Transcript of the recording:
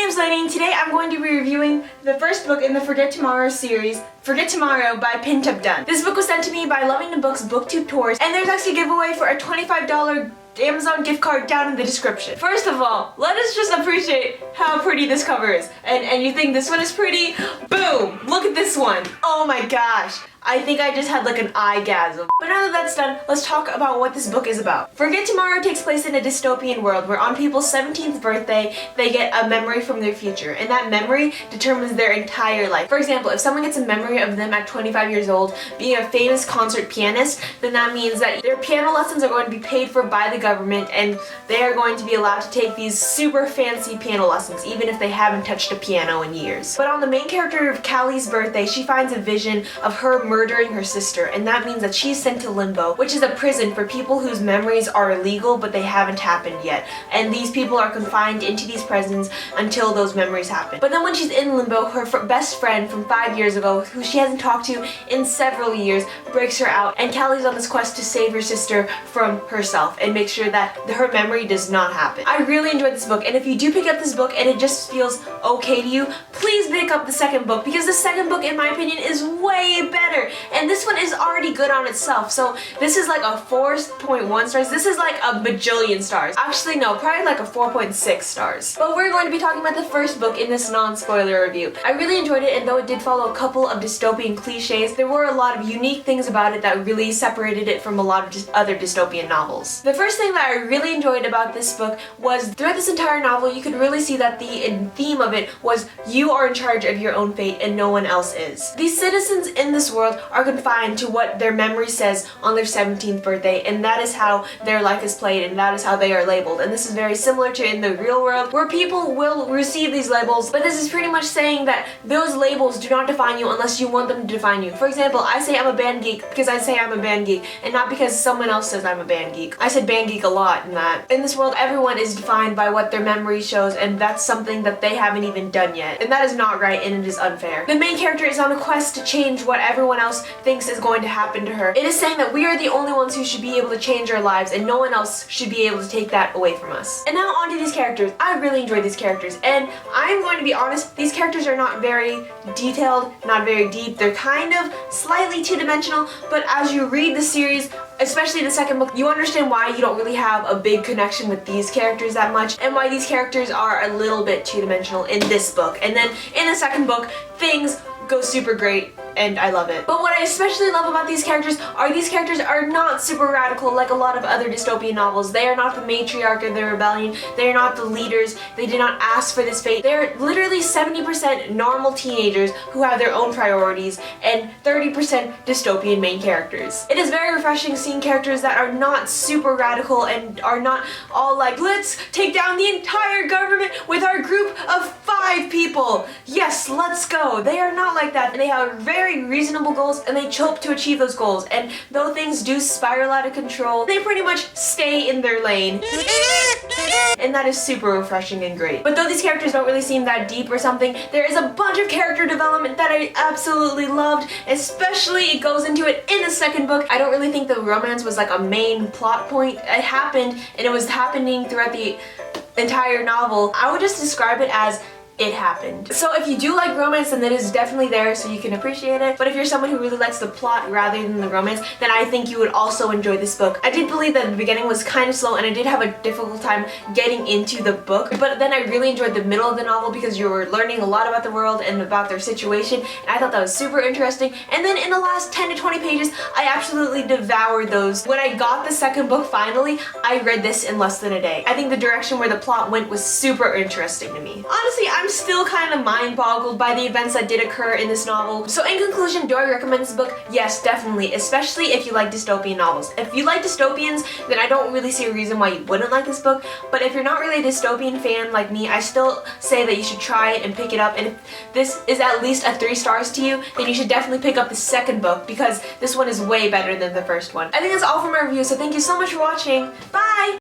name's Lannie and today I'm going to be reviewing the first book in the Forget Tomorrow series, Forget Tomorrow by Pintip Dunn. This book was sent to me by Loving the Books Booktube Tours, and there's actually a giveaway for a $25 Amazon gift card down in the description. First of all, let us just appreciate how pretty this cover is. And you think this one is pretty? Boom! Look at this one. Oh my gosh. I think I just had like an eye-gasm. But now that that's done, let's talk about what this book is about. Forget Tomorrow takes place in a dystopian world where on people's 17th birthday, they get a memory from their future, and that memory determines their entire life. For example, if someone gets a memory of them at 25 years old being a famous concert pianist, then that means that their piano lessons are going to be paid for by the government, and they are going to be allowed to take these super fancy piano lessons, even if they haven't touched a piano in years. But on the main character of Callie's birthday, she finds a vision of her murdering her sister, and that means that she's sent to limbo, which is a prison for people whose memories are illegal but they haven't happened yet, and these people are confined into these prisons until those memories happen. But then when she's in limbo, her best friend from 5 years ago, who she hasn't talked to in several years, breaks her out, and Callie's on this quest to save her sister from herself and make sure that her memory does not happen. I really enjoyed this book, and if you do pick up this book and it just feels okay to you, please pick up the second book, because the second book, in my opinion, is way better. And this one is already good on itself, so this is like a 4.1 stars. This is like a bajillion stars. Actually, no, probably like a 4.6 stars. But we're going to be talking about the first book in this non-spoiler review. I really enjoyed it, and though it did follow a couple of dystopian cliches, there were a lot of unique things about it that really separated it from a lot of other dystopian novels. The first thing that I really enjoyed about this book was throughout this entire novel, you could really see that the theme of it was you are in charge of your own fate and no one else is. These citizens in this world are confined to what their memory says on their 17th birthday, and that is how their life is played, and that is how they are labeled. And this is very similar to in the real world, where people will receive these labels, but this is pretty much saying that those labels do not define you unless you want them to define you. For example, I say I'm a band geek because I say I'm a band geek, and not because someone else says I'm a band geek. I said band geek a lot in that. In this world, everyone is defined by what their memory shows, and that's something that they haven't even done yet. And that is not right, and it is unfair. The main character is on a quest to change what everyone else thinks is going to happen to her. It is saying that we are the only ones who should be able to change our lives, and no one else should be able to take that away from us. And now on to these characters. I really enjoyed these characters, and I'm going to be honest, these characters are not very detailed, not very deep. They're kind of slightly two-dimensional, but as you read the series, especially the second book, you understand why you don't really have a big connection with these characters that much, and why these characters are a little bit two-dimensional in this book. And then in the second book, things go super great, and I love it. But what I especially love about these characters are not super radical like a lot of other dystopian novels. They are not the matriarch of the rebellion. They are not the leaders. They did not ask for this fate. They're literally 70% normal teenagers who have their own priorities, and 30% dystopian main characters. It is very refreshing seeing characters that are not super radical and are not all like, let's take down the entire government with our group of 5 people. Yes, let's go. They are not like that, and they have very reasonable goals, and they hope to achieve those goals. And though things do spiral out of control, they pretty much stay in their lane. And that is super refreshing and great. But though these characters don't really seem that deep or something, there is a bunch of character development that I absolutely loved, especially it goes into it in the second book. I don't really think the romance was like a main plot point. It happened, and it was happening throughout the entire novel. I would just describe it as it happened. So if you do like romance, then it is definitely there so you can appreciate it. But if you're someone who really likes the plot rather than the romance, then I think you would also enjoy this book. I did believe that the beginning was kind of slow, and I did have a difficult time getting into the book, but then I really enjoyed the middle of the novel because you were learning a lot about the world and about their situation, and I thought that was super interesting. And then in the last 10 to 20 pages, I absolutely devoured those. When I got the second book finally, I read this in less than a day. I think the direction where the plot went was super interesting to me. Honestly, I'm still kind of mind-boggled by the events that did occur in this novel. So in conclusion, do I recommend this book? Yes, definitely, especially if you like dystopian novels. If you like dystopians, then I don't really see a reason why you wouldn't like this book, but if you're not really a dystopian fan like me, I still say that you should try it and pick it up, and if this is at least a 3 stars to you, then you should definitely pick up the second book, because this one is way better than the first one. I think that's all for my review, so thank you so much for watching. Bye!